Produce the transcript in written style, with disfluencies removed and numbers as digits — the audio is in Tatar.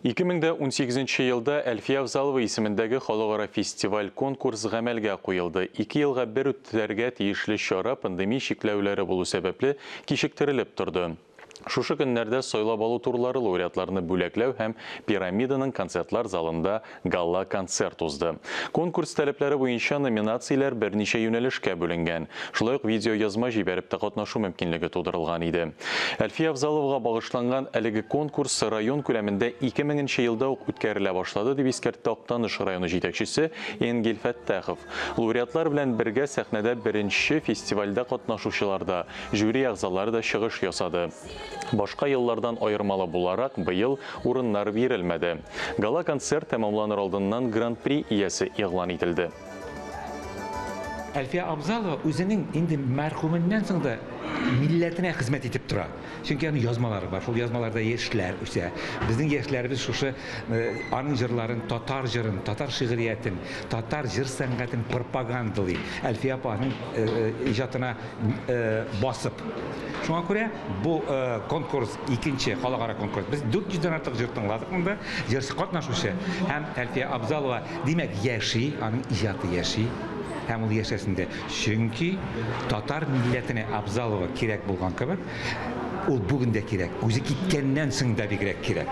2018 елда Әлфия Абзалова исемендәге халыкара фестиваль конкурс гамәлгә куелды. 2 елга бер үткәргә тиешле чара пандемия чикләүләре булу сәбәпле кичектерелеп торды. Шушы көннәрдә сайлап алу турлары лауреатларны бүләкләү һәм пирамиданың концертлар залында галла концерт узды. Конкурс таләпләре буенча номинацияләр берничә юнәлешкә бүленгән. Шулай ук видео язма җибәреп тә катнашу мөмкинлеге тудырылган иде. Әлфия Абзаловага багышланган әлеге конкурс район күләмендә 2000 елда ук үткәрелә башлады дип искәртте Актаныш районы җитәкчесе Энгел Фәттахов. Лауреатлар белән бергә сәхнәдә беренче фестивальдә катнашучыларда жюри әгъзалары да чыгыш ясады. Башка еллардан айырмалы буларак быел урыннар бирелмәде. Гала концерт тәмамланыр алдыннан гран-при иясе игълан ителде. Әлфия Абзалова үзенең инде мәрхүмнән соң да милләтенә хезмәт итеп тора. Чөнки аның язмалары бар. Шул язмаларда яшьләр үсә. Безнең яшьләребез шушы аның җырларын, татар җырын, татар шигъриятен, татар җыр сәнгатен пропагандалый. Әлфия апаның иҗатына басып. Шуңа күрә бу конкурс икенче халыкара конкурс. Без 400-дән артык җыр тыңладык монда. Җырчы катнашучы һәм Әлфия Абзалова димәк яши, аның иҗаты яши. Һәм ул яшәсендә. Чөнки татар милләтенә Абзалова кирәк булган кебек, ул бүген дә кирәк. Үзе киткәннән соң да бигрәк кирәк.